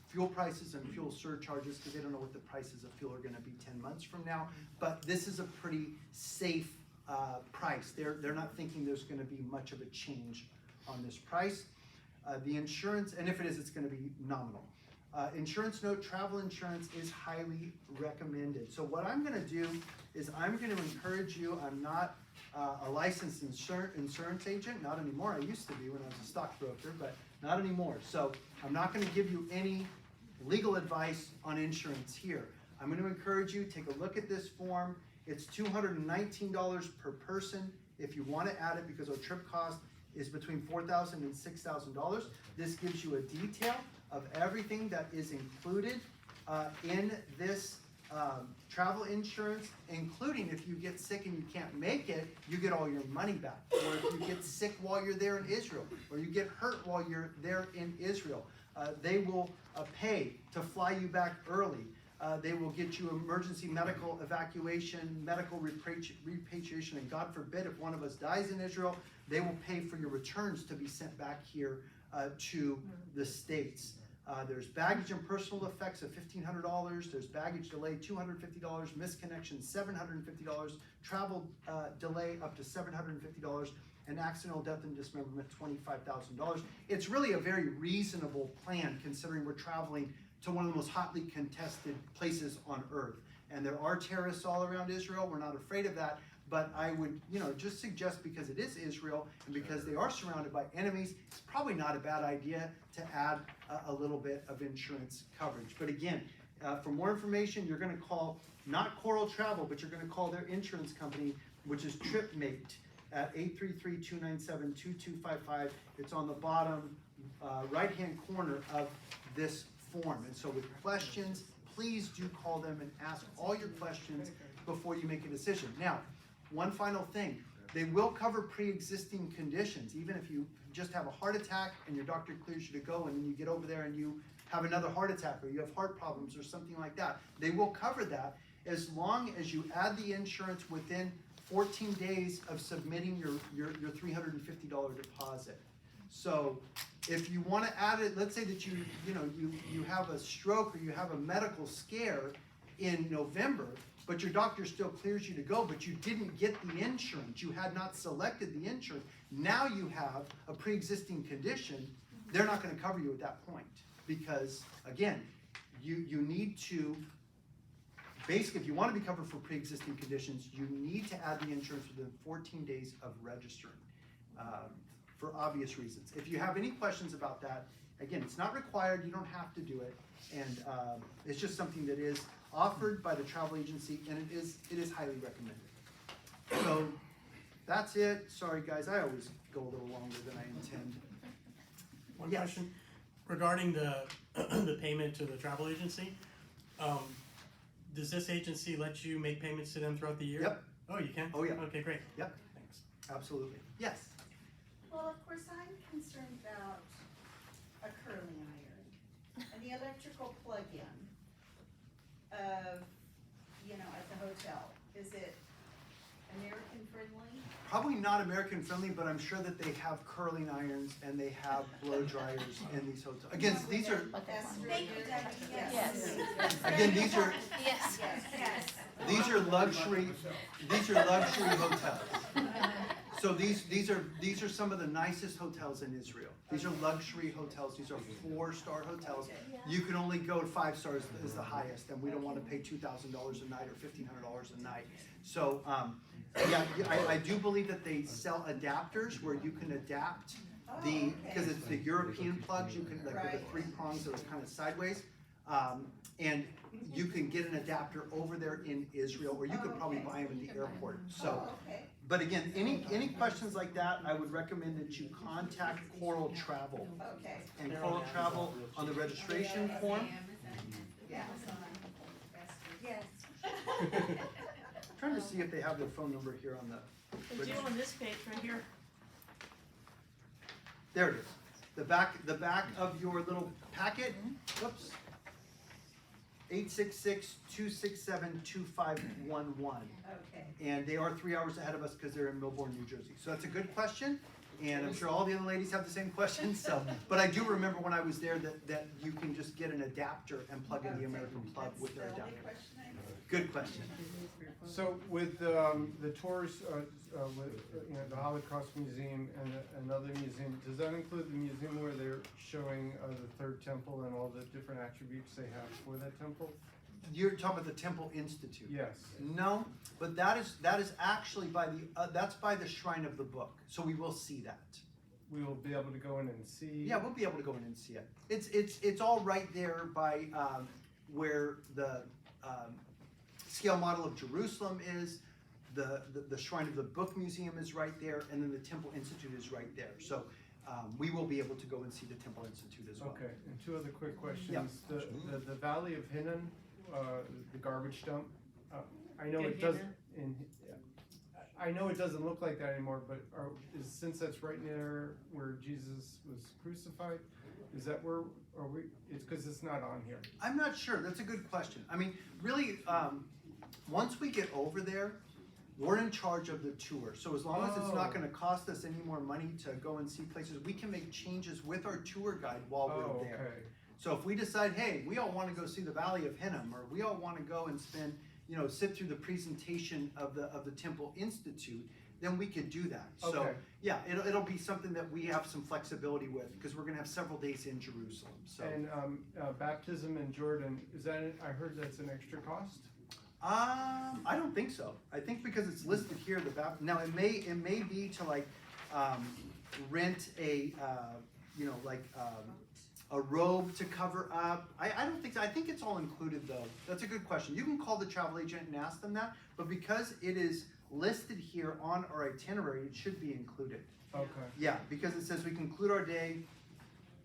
fuel prices and fuel surcharges, because they don't know what the prices of fuel are going to be 10 months from now. But this is a pretty safe price. They're not thinking there's going to be much of a change on this price. The insurance, and if it is, it's going to be nominal. Insurance note, travel insurance is highly recommended. So what I'm going to do is I'm going to encourage you. I'm not a licensed insurance agent, not anymore. I used to be when I was a stockbroker, but not anymore. So I'm not going to give you any legal advice on insurance here. I'm going to encourage you, take a look at this form. It's $219 per person if you want to add it, because our trip cost is between $4,000 and $6,000. This gives you a detail of everything that is included in this travel insurance, including if you get sick and you can't make it, you get all your money back. Or if you get sick while you're there in Israel, or you get hurt while you're there in Israel, they will pay to fly you back early. They will get you emergency medical evacuation, medical repatriation, and God forbid if one of us dies in Israel, they will pay for your returns to be sent back here to the States. There's baggage and personal effects of $1,500. There's baggage delay, $250. Misconnection, $750. Travel delay up to $750. And accidental death and dismemberment, $25,000. It's really a very reasonable plan considering we're traveling to one of the most hotly contested places on earth. And there are terrorists all around Israel. We're not afraid of that. But I would, just suggest, because it is Israel and because they are surrounded by enemies, it's probably not a bad idea to add a little bit of insurance coverage. But again, for more information, you're going to call not Coral Travel, but you're going to call their insurance company, which is TripMate, at 833-297-2255. It's on the bottom right-hand corner of this form. And so with questions, please do call them and ask all your questions before you make a decision. Now, one final thing, they will cover pre-existing conditions. Even if you just have a heart attack and your doctor clears you to go and then you get over there and you have another heart attack or you have heart problems or something like that, they will cover that as long as you add the insurance within 14 days of submitting your $350 deposit. So if you want to add it, let's say that you have a stroke or you have a medical scare in November, but your doctor still clears you to go, but you didn't get the insurance, you had not selected the insurance, now you have a pre-existing condition, they're not going to cover you at that point. Because, again, you need to, basically, if you want to be covered for pre-existing conditions, you need to add the insurance within 14 days of registering, for obvious reasons. If you have any questions about that, again, it's not required, you don't have to do it, and it's just something that is offered by the travel agency, and it is highly recommended. So that's it. Sorry guys, I always go a little longer than I intend. One Yes. question regarding the the payment to the travel agency. Does this agency let you make payments to them throughout the year? Yep. Oh, you can? Oh, yeah. Okay, great. Yep, Thanks. absolutely. Yes. Well, of course, I'm concerned about a curling iron and the electrical plug-in of, at the hotel. Is it American friendly? Probably not American friendly, but I'm sure that they have curling irons and they have blow dryers in these hotels. Again, these are, That's really good. Yes. again, these are, Yes. Yes. these are luxury hotels. So these are some of the nicest hotels in Israel. These are luxury hotels. These are 4-star hotels. You can only go to 5 stars is the highest, and we don't want to pay $2,000 a night or $1,500 a night. So I do believe that they sell adapters where you can adapt because it's the European plugs. You can with the 3 prongs that are kind of sideways. And you can get an adapter over there in Israel, or you could probably buy them at the airport. So, but again, any questions like that, I would recommend that you contact Coral Travel. Okay. And Coral Travel on the registration form. Yeah. Yes. Trying to see if they have their phone number here on the. They do on this page right here. There it is. The back of your little packet. Whoops. 866-267-2511. Okay. And they are 3 hours ahead of us because they're in Millbourne, New Jersey. So that's a good question. And I'm sure all the other ladies have the same question. So, but I do remember when I was there that you can just get an adapter and plug in the American plug with their That's the only adapter. question I have. Good question. So with the tours, with the Holocaust Museum and another museum, does that include the museum where they're showing the Third Temple and all the different attributes they have for that temple? You're talking about the Temple Institute. Yes. No, but that is actually by that's by the Shrine of the Book. So we will see that. We will be able to go in and see. Yeah, we'll be able to go in and see it. It's all right there by where the scale model of Jerusalem is. The Shrine of the Book Museum is right there, and then the Temple Institute is right there. So we will be able to go and see the Temple Institute as well. Okay, and 2 other quick questions. Yeah. The Valley of Hinnom, the garbage dump. I know Good it does, humor. I know it doesn't look like that anymore, but since that's right near where Jesus was crucified, is that where, it's cause it's not on here. I'm not sure. That's a good question. I mean, really, once we get over there, we're in charge of the tour. So as long as it's not Oh. gonna cost us any more money to go and see places, we can make changes with our tour guide while Oh, we're there. okay. So if we decide, hey, we all wanna go see the Valley of Hinnom, or we all wanna go and spend, sit through the presentation of the Temple Institute, then we could do that. So, Okay. yeah, it'll be something that we have some flexibility with, because we're gonna have several days in Jerusalem, so. And, baptism in Jordan, I heard that's an extra cost? I don't think so. I think because it's listed here, now it may be to like, rent a robe to cover up. I don't think so. I think it's all included though. That's a good question. You can call the travel agent and ask them that, but because it is listed here on our itinerary, it should be included. Okay. Yeah, because it says we conclude our day,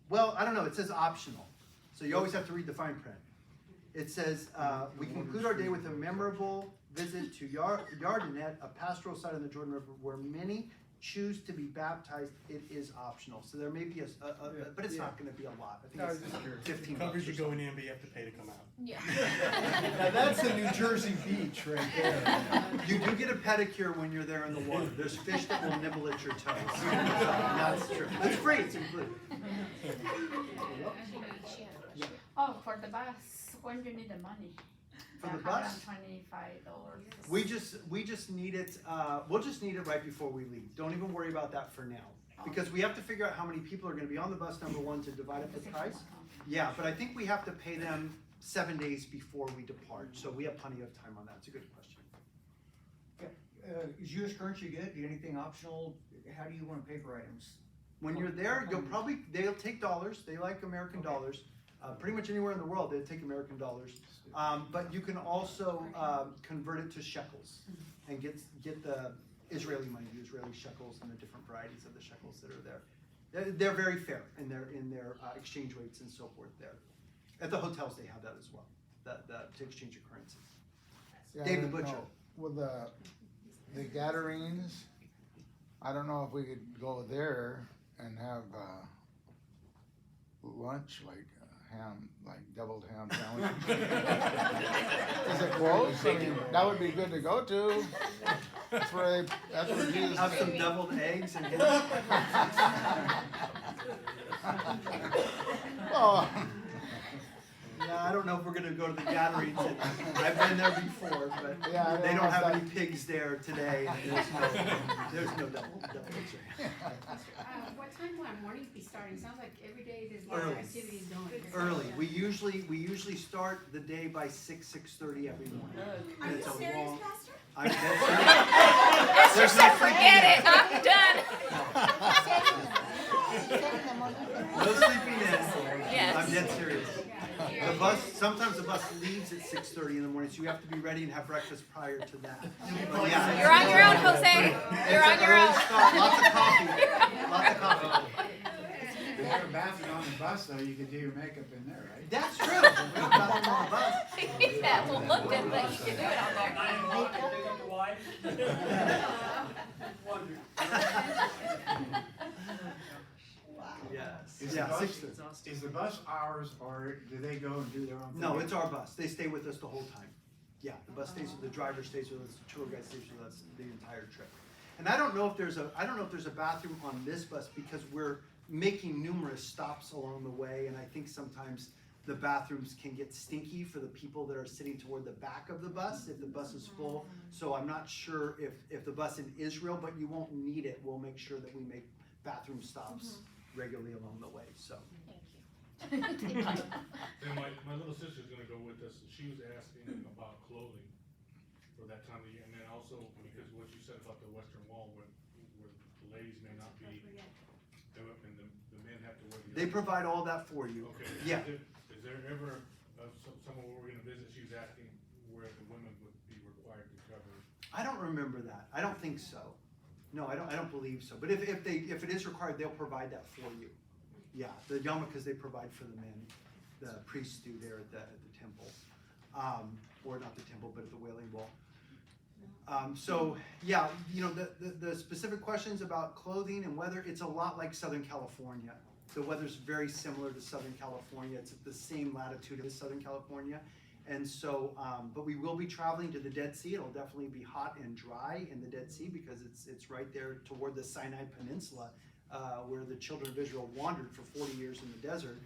well, I don't know, it says optional. So you always have to read the fine print. It says, we conclude our day with a memorable visit to Yardenit, a pastoral site on the Jordan River where many choose to be baptized. It is optional. So there may be but it's not gonna be a lot. I No, I was think just curious. it's 15 Covers bucks or you going in, but you have to pay to come out. Yeah. Now that's the New Jersey beach right there. You do get a pedicure when you're there in the water. There's fish that will nibble at your toes. That's true. It's free, it's included. Oh, for the bus, when do you need the money? For the bus? $125. We just need it, we'll just need it right before we leave. Don't even worry about that for now. Because we have to figure out how many people are gonna be on the bus, number one, to divide up the price. Yeah, but I think we have to pay them 7 days before we depart, so we have plenty of time on that. It's a good question. Is US currency good? Anything optional? How do you wanna pay for items? When you're there, they'll take dollars, they like American dollars. Pretty much anywhere in the world, they take American dollars. But you can also convert it to shekels and get the Israeli money, the Israeli shekels, and the different varieties of the shekels that are there. They're very fair in their exchange rates and so forth there. At the hotels, they have that as well, to exchange your currency. Yeah, Dave I the don't Butcher. know. With the Gadarenes, I don't know if we could go there and have lunch, like deviled ham sandwich. Is it close? I mean, that would be good to go to. That's where Jesus. Have some deviled eggs and Oh, yeah, I don't know if we're gonna go to the Gadarenes. I've been there before, but Yeah, they I don't have know. any pigs there today. And there's no deviled eggs. What time will our morning be starting? Sounds like every day there's lots Early. of activities going. Early. We usually start the day by 6:30 every morning. Are And you it's a serious, long- Pastor? I'm dead serious. There's no Forget it, I'm done. No sleeping in. Yes. I'm dead serious. Sometimes the bus leaves at 6:30 in the morning, so you have to be ready and have breakfast prior to that. But yeah, You're on your own, Jose. You're on your own. Lots of coffee. Lots of coffee. If you have a bathroom on the bus though, you can do your makeup in there, right? That's true. We don't have them on the bus. Yeah, well, look good, but you can do it on there. Yes. Is Yeah, the bus- 6:30. Is the bus ours or do they go and do their own thing? No, it's our bus. They stay with us the whole time. Yeah, the bus stays, the driver stays with us, the tour guide stays with us the entire trip. And I don't know if there's a bathroom on this bus because we're making numerous stops along the way, and I think sometimes the bathrooms can get stinky for the people that are sitting toward the back of the bus if the bus is full. So I'm not sure if the bus in Israel, but you won't need it. We'll make sure that we make bathroom stops regularly along the way, so. Then my little sister's gonna go with us, and she was asking about clothing for that time of year, and then also because what you said about the Western Wall, where the ladies may not be, and the men have to wear the. They provide all that for you. Okay. Yeah. Is there ever, somewhere where we're gonna visit, she was asking where the women would be required to cover? I don't remember that. I don't think so. No, I don't believe so. But if it is required, they'll provide that for you. Yeah, the yarmulkes they provide for the men, the priests do there at the temple. or not the temple, but at the Wailing Wall. So yeah, you know, the specific questions about clothing and weather, it's a lot like Southern California. The weather's very similar to Southern California. It's at the same latitude as Southern California. And so, but we will be traveling to the Dead Sea. It'll definitely be hot and dry in the Dead Sea because it's right there toward the Sinai Peninsula, where the children of Israel wandered for 40 years in the desert,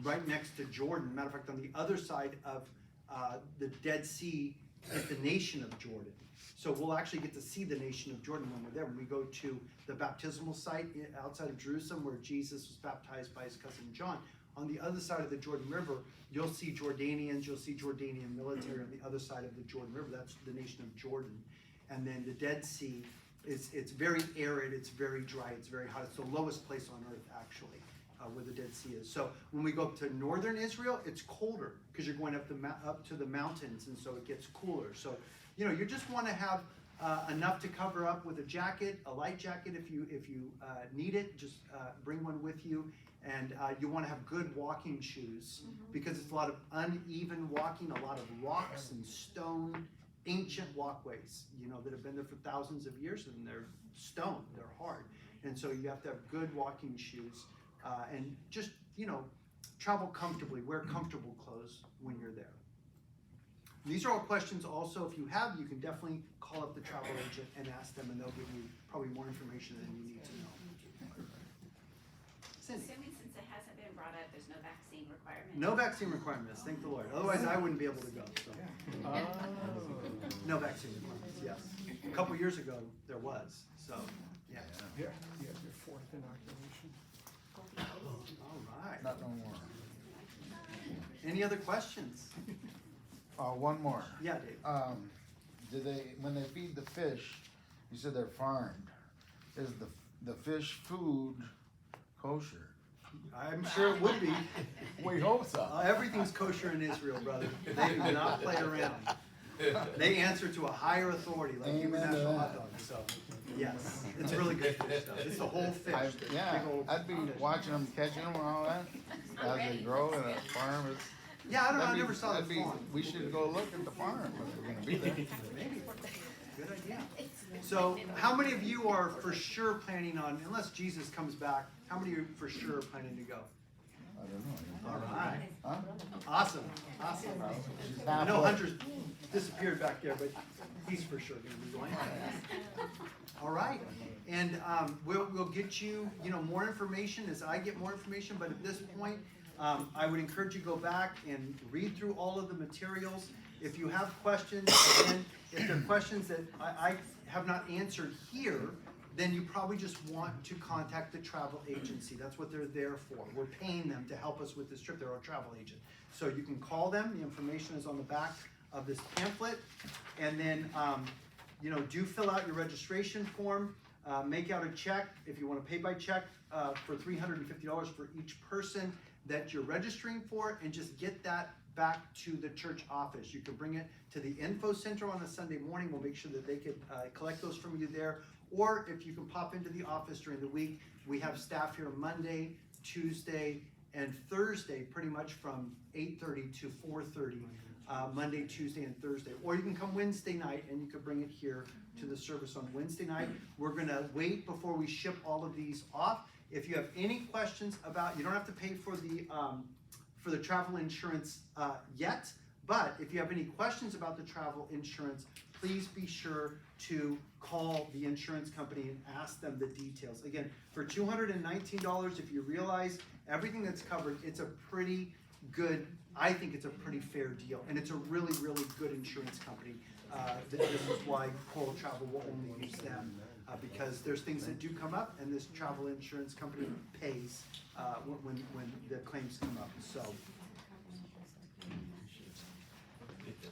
right next to Jordan. Matter of fact, on the other side of the Dead Sea is the nation of Jordan. So we'll actually get to see the nation of Jordan when we're there. When we go to the baptismal site outside of Jerusalem where Jesus was baptized by his cousin John, on the other side of the Jordan River, you'll see Jordanians, you'll see Jordanian military on the other side of the Jordan River. That's the nation of Jordan. And then the Dead Sea, it's very arid, it's very dry, it's very hot. It's the lowest place on earth, actually, where the Dead Sea is. So when we go up to northern Israel, it's colder because you're going up to the mountains, and so it gets cooler. So, you know, you just want to have enough to cover up with a jacket, a light jacket if you need it. Just bring one with you. And you want to have good walking shoes because it's a lot of uneven walking, a lot of rocks and stone, ancient walkways, you know, that have been there for thousands of years, and they're stone, they're hard. And so you have to have good walking shoes and just, you know, travel comfortably, wear comfortable clothes when you're there. These are all questions also, if you have, you can definitely call up the travel agent and ask them, and they'll give you probably more information than you need to know. Cindy. Assuming since it hasn't been brought up, there's no vaccine requirement? No vaccine requirements, thank the Lord. Otherwise, I wouldn't be able to go. So. No vaccine requirements, yes. A couple years ago, there was, so, yeah. Yeah, you have your 4th inoculation. All right. Not no more. Any other questions? One more. Yeah, Dave. When they feed the fish, you said they're farmed, is the fish food kosher? I'm sure it would be. We hope so. Everything's kosher in Israel, brother. They do not play around. They answer to a higher authority, like international hot dogs. So, yes, it's really good fish stuff. It's the whole fish. the Yeah, big old I'd be fish. watching them, catching them and all that, as they grow in a farm. Yeah, I don't know. I never saw the farm. We should go look at the farm if we're gonna be there. Maybe. Good idea. So, how many of you are for sure planning on, unless Jesus comes back, how many of you for sure are planning to go? I don't know. All right. Huh? Awesome. Awesome. I know Hunter's disappeared back there, but he's for sure going to be going. All right. And we'll get you, more information as I get more information. But at this point, I would encourage you to go back and read through all of the materials. If you have questions, again, if there are questions that I have not answered here, then you probably just want to contact the travel agency. That's what they're there for. We're paying them to help us with this trip. They're our travel agent. So you can call them. The information is on the back of this pamphlet. And then, do fill out your registration form. Make out a check if you want to pay by check for $350 for each person that you're registering for, and just get that back to the church office. You can bring it to the info center on a Sunday morning. We'll make sure that they could collect those from you there. Or if you can pop into the office during the week, we have staff here Monday, Tuesday, and Thursday, pretty much from 8:30 to 4:30, Monday, Tuesday, and Thursday. Or you can come Wednesday night and you can bring it here to the service on Wednesday night. We're gonna wait before we ship all of these off. If you have any questions about, you don't have to pay for the travel insurance yet, but if you have any questions about the travel insurance, please be sure to call the insurance company and ask them the details. Again, for $219, if you realize everything that's covered, it's a pretty good, I think it's a pretty fair deal. And it's a really, really good insurance company. This is why Coral Travel will only use them. Because there's things that do come up, and this travel insurance company pays when the claims come up. So,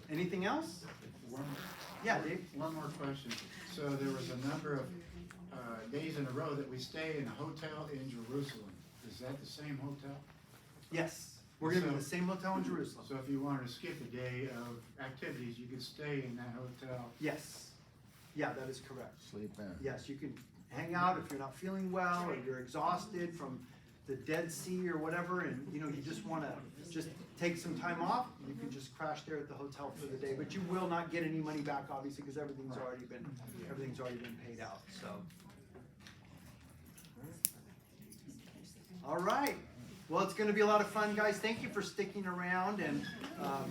anything else? Yeah, Dave. One more question. So there was a number of days in a row that we stay in a hotel in Jerusalem. Is that the same hotel? Yes, we're gonna be in the same hotel in Jerusalem. So if you wanted to skip a day of activities, you could stay in that hotel. Yes. Yeah, that is correct. Sleep in. Yes, you can hang out if you're not feeling well or you're exhausted from the Dead Sea or whatever, and you know, you just wanna just take some time off, you can just crash there at the hotel for the day, but you will not get any money back, obviously, because everything's already been paid out, so. All right, well, it's gonna be a lot of fun, guys, thank you for sticking around, and,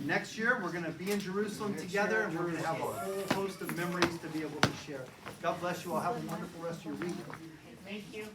next year, we're gonna be in Jerusalem together, and we're gonna have a whole host of memories to be able to share. God bless you all, have a wonderful rest of your week. Thank you.